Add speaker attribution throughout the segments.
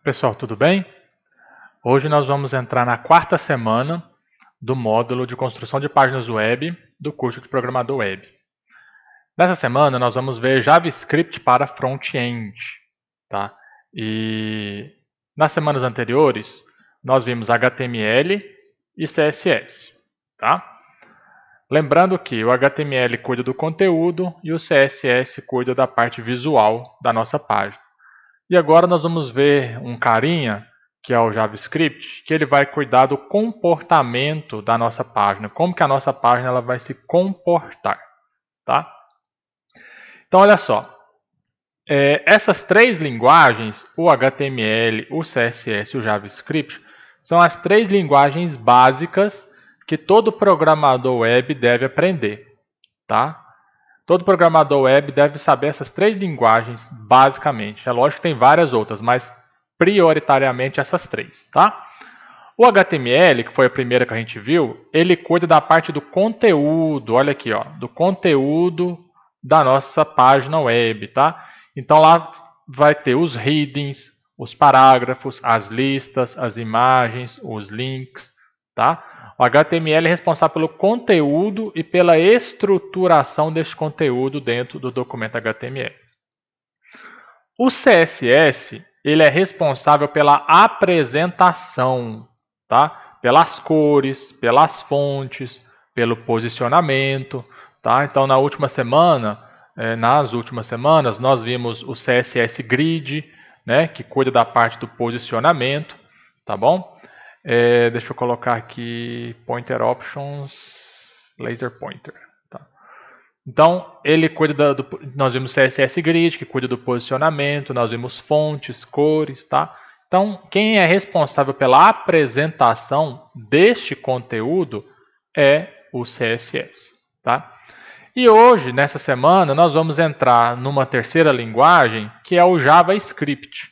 Speaker 1: Pessoal, tudo bem? Hoje nós vamos entrar na quarta semana do módulo de construção de páginas web do curso de programador web. Nessa semana nós vamos ver JavaScript para front-end, tá? E nas semanas anteriores nós vimos HTML e CSS, tá? Lembrando que o HTML cuida do conteúdo e o CSS cuida da parte visual da nossa página. E agora nós vamos ver um carinha, que é o JavaScript, que ele vai cuidar do comportamento da nossa página, como que a nossa página ela vai se comportar, tá? Então, olha só, essas três linguagens, o HTML, o CSS e o JavaScript, são as três linguagens básicas que todo programador web deve aprender, tá? Todo programador web deve saber essas três linguagens, basicamente. É lógico que tem várias outras, mas prioritariamente essas três, tá? O HTML, que foi a primeira que a gente viu, ele cuida da parte do conteúdo, olha aqui, ó, do conteúdo da nossa página web, tá? Então lá vai ter os headings, os parágrafos, as listas, as imagens, os links, tá? O HTML é responsável pelo conteúdo e pela estruturação desse conteúdo dentro do documento HTML. O CSS, ele é responsável pela apresentação, tá? Pelas cores, pelas fontes, pelo posicionamento, tá? Então, nas últimas semanas, nós vimos o CSS Grid, né? Que cuida da parte do posicionamento, tá bom? Deixa eu colocar aqui Pointer Options, Laser Pointer. Tá? Então, ele cuida nós vimos CSS Grid, que cuida do posicionamento, nós vimos fontes, cores, tá? Então, quem é responsável pela apresentação deste conteúdo é o CSS, tá? E hoje, nessa semana, nós vamos entrar numa terceira linguagem, que é o JavaScript.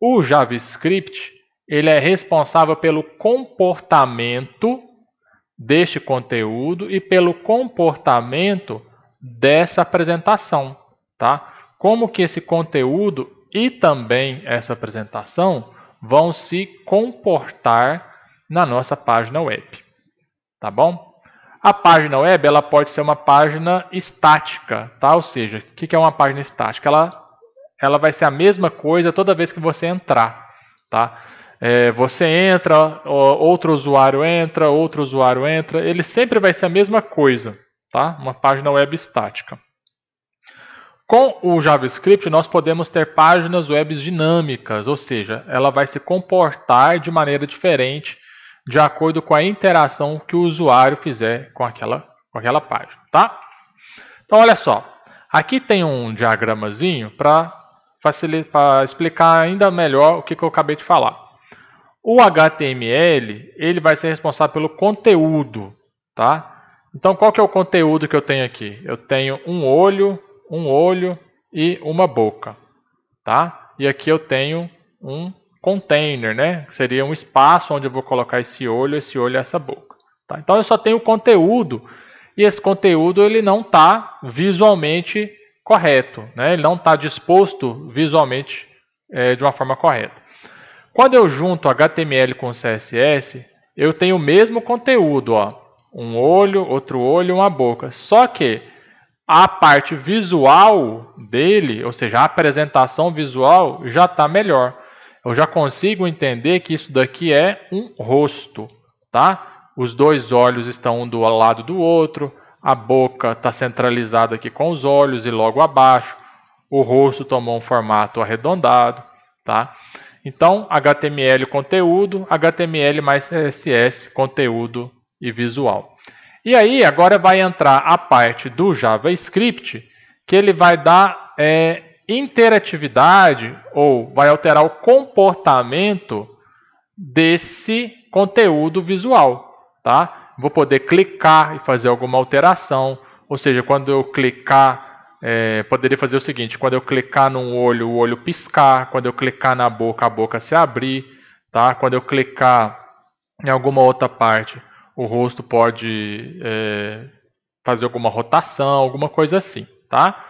Speaker 1: O JavaScript, ele é responsável pelo comportamento deste conteúdo e pelo comportamento dessa apresentação, tá? Como que esse conteúdo e também essa apresentação vão se comportar na nossa página web, tá bom? A página web ela pode ser uma página estática, tá? Ou seja, o que é uma página estática? Ela vai ser a mesma coisa toda vez que você entrar, tá? Você entra, outro usuário entra, ele sempre vai ser a mesma coisa, tá? Uma página web estática. Com o JavaScript, nós podemos ter páginas web dinâmicas, ou seja, ela vai se comportar de maneira diferente de acordo com a interação que o usuário fizer com aquela página, tá? Então, olha só, aqui tem um diagramazinho para explicar ainda melhor o que eu acabei de falar. O HTML, ele vai ser responsável pelo conteúdo, tá? Então, qual que é o conteúdo que eu tenho aqui? Eu tenho um olho e uma boca, tá? E aqui eu tenho um container, né? Que seria um espaço onde eu vou colocar esse olho e essa boca. Tá? Então, eu só tenho o conteúdo e esse conteúdo ele não está visualmente correto, né? Ele não está disposto visualmente de uma forma correta. Quando eu junto HTML com CSS, eu tenho o mesmo conteúdo, ó, um olho, outro olho, uma boca. Só que a parte visual dele, ou seja, a apresentação visual já está melhor. Eu já consigo entender que isso daqui é um rosto, tá? Os dois olhos estão um do lado do outro, a boca está centralizada aqui com os olhos e logo abaixo, o rosto tomou um formato arredondado, tá? Então, HTML conteúdo, HTML mais CSS conteúdo e visual. E aí, agora vai entrar a parte do JavaScript, que ele vai dar interatividade ou vai alterar o comportamento desse conteúdo visual, tá? Vou poder clicar e fazer alguma alteração, ou seja, quando eu clicar poderia fazer o seguinte, quando eu clicar num olho, o olho piscar, quando eu clicar na boca, a boca se abrir, tá? Quando eu clicar em alguma outra parte, o rosto pode fazer alguma rotação, alguma coisa assim, tá?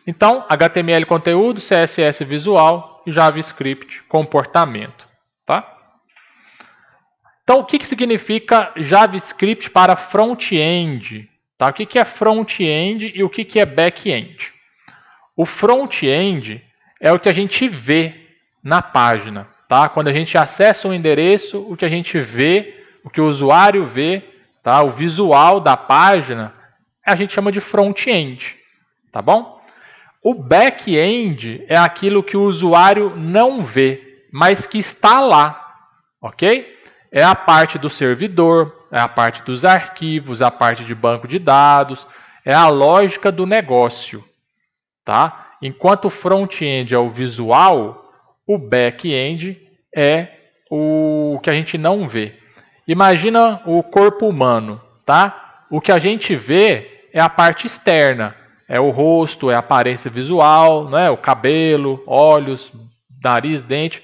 Speaker 1: Então, HTML conteúdo, CSS visual, e JavaScript comportamento. Tá? Então, o que significa JavaScript para front-end? Tá? O que é front-end e o que é back-end? O front-end é o que a gente vê na página. Tá? Quando a gente acessa um endereço, o que a gente vê, o que o usuário vê, tá? O visual da página, a gente chama de front-end. Tá bom? O back-end é aquilo que o usuário não vê, mas que está lá. Ok? É a parte do servidor, é a parte dos arquivos, a parte de banco de dados, é a lógica do negócio. Tá? Enquanto o front-end é o visual, o back-end é o que a gente não vê. Imagina o corpo humano. Tá? O que a gente vê é a parte externa. É o rosto, é a aparência visual, né? O cabelo, olhos, nariz, dente.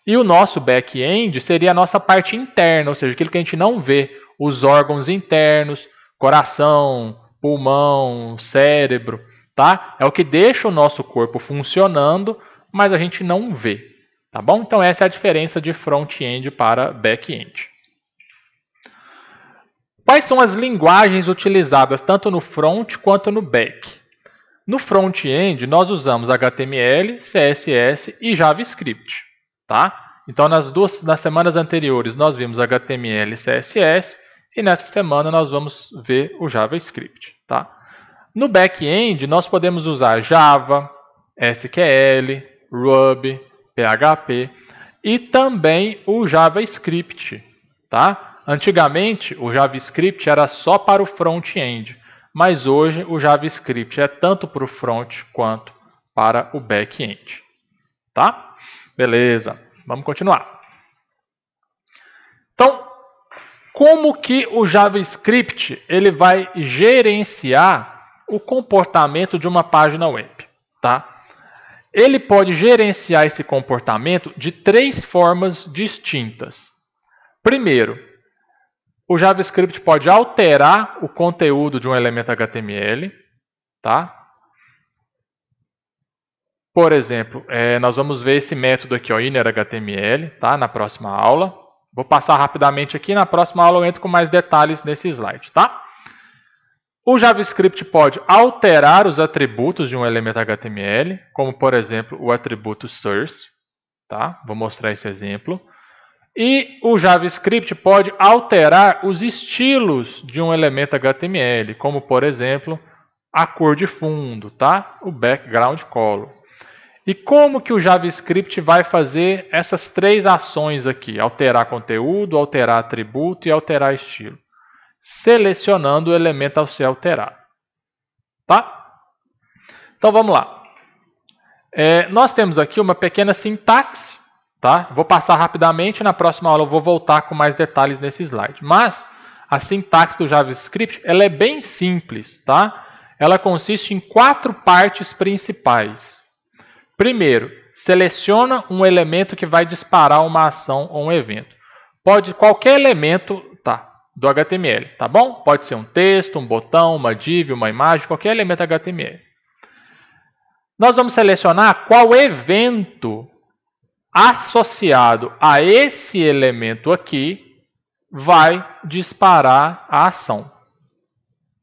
Speaker 1: E o nosso back-end seria a nossa parte interna, ou seja, aquilo que a gente não vê, os órgãos internos, coração, pulmão, cérebro, tá? É o que deixa o nosso corpo funcionando, mas a gente não vê, tá bom? Então essa é a diferença de front-end para back-end. Quais são as linguagens utilizadas tanto no front quanto no back? No front-end, nós usamos HTML, CSS e JavaScript. Tá? Então, nas semanas anteriores, nós vimos HTML e CSS, e nessa semana nós vamos ver o JavaScript. Tá? No back-end, nós podemos usar Java, SQL, Ruby, PHP e também o JavaScript. Tá? Antigamente, o JavaScript era só para o front-end, mas hoje o JavaScript é tanto para o front quanto para o back-end. Tá? Beleza, vamos continuar. Então, como que o JavaScript ele vai gerenciar o comportamento de uma página web? Tá? Ele pode gerenciar esse comportamento de 3 formas distintas. Primeiro, o JavaScript pode alterar o conteúdo de um elemento HTML. Tá? Por exemplo, nós vamos ver esse método aqui, ó, innerHTML, tá? Na próxima aula. Vou passar rapidamente aqui, na próxima aula eu entro com mais detalhes nesse slide. Tá? O JavaScript pode alterar os atributos de um elemento HTML, como por exemplo o atributo source. Tá? Vou mostrar esse exemplo. E o JavaScript pode alterar os estilos de um elemento HTML, como por exemplo a cor de fundo, tá? O background color. E como que o JavaScript vai fazer essas 3 ações aqui? Alterar conteúdo, alterar atributo e alterar estilo. Selecionando o elemento a ser alterado. Tá? Então vamos lá. Nós temos aqui uma pequena sintaxe. Tá? Vou passar rapidamente, na próxima aula eu vou voltar com mais detalhes nesse slide. Mas a sintaxe do JavaScript ela é bem simples. Tá? Ela consiste em 4 partes principais. Primeiro, seleciona um elemento que vai disparar uma ação ou um evento. Pode qualquer elemento do HTML, tá bom? Pode ser um texto, um botão, uma div, uma imagem, qualquer elemento HTML. Nós vamos selecionar qual evento associado a esse elemento aqui vai disparar a ação.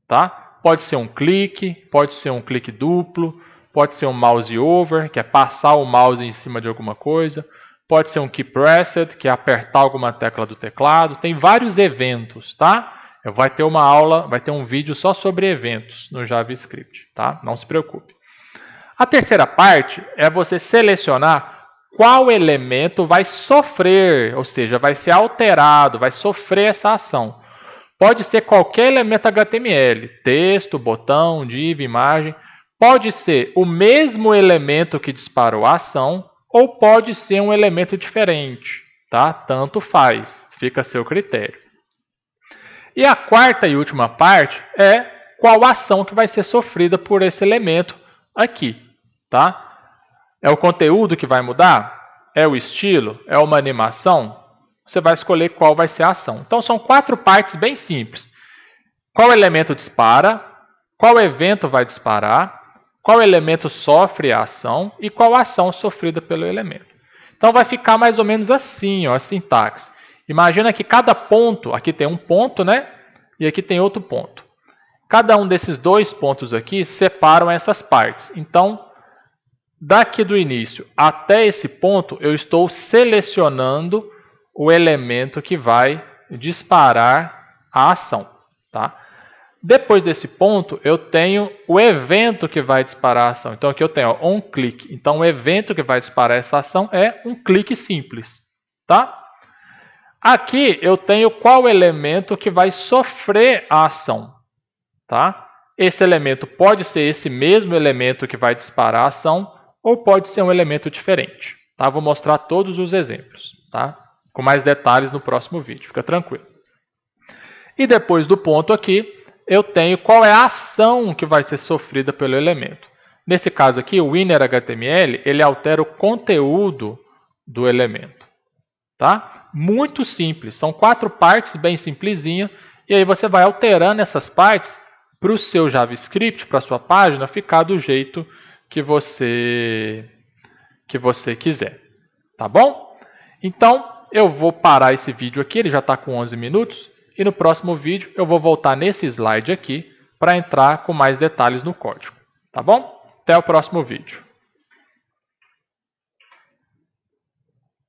Speaker 1: Tá? Pode ser um clique, pode ser um clique duplo, pode ser um mouse over, que é passar o mouse em cima de alguma coisa. Pode ser um key pressed, que é apertar alguma tecla do teclado. Tem vários eventos, tá? Vai ter uma aula, vai ter um vídeo só sobre eventos no JavaScript, tá? Não se preocupe. A terceira parte é você selecionar qual elemento vai sofrer, ou seja, vai ser alterado, vai sofrer essa ação. Pode ser qualquer elemento HTML, texto, botão, div, imagem. Pode ser o mesmo elemento que disparou a ação ou pode ser um elemento diferente, tá? Tanto faz, fica a seu critério. E a quarta e última parte é qual ação que vai ser sofrida por esse elemento aqui, tá? É o conteúdo que vai mudar? É o estilo? É uma animação? Você vai escolher qual vai ser a ação. Então são 4 partes bem simples. Qual elemento dispara? Qual evento vai disparar? qual elemento sofre a ação e qual a ação sofrida pelo elemento. Então vai ficar mais ou menos assim, ó, a sintaxe. Imagina que cada ponto, aqui tem um ponto, né? E aqui tem outro ponto. Cada um desses dois pontos aqui separam essas partes. Então, daqui do início até esse ponto, eu estou selecionando o elemento que vai disparar a ação. Tá? Depois desse ponto, eu tenho o evento que vai disparar a ação. Então, aqui eu tenho ó, onClick. Então, o evento que vai disparar essa ação é um clique simples. Tá? Aqui eu tenho qual elemento que vai sofrer a ação. Tá? Esse elemento pode ser esse mesmo elemento que vai disparar a ação ou pode ser um elemento diferente. Tá? Vou mostrar todos os exemplos. Tá? Com mais detalhes no próximo vídeo. Fica tranquilo. E depois do ponto aqui, eu tenho qual é a ação que vai ser sofrida pelo elemento. Nesse caso aqui, o inner.html, ele altera o conteúdo do elemento. Tá? Muito simples. São 4 partes bem simplesinhas. E aí você vai alterando essas partes para o seu JavaScript, para a sua página, ficar do jeito que você quiser. Tá bom? Então, eu vou parar esse vídeo aqui. Ele já está com 11 minutos. E no próximo vídeo eu vou voltar nesse slide aqui para entrar com mais detalhes no código. Tá bom? Até o próximo vídeo.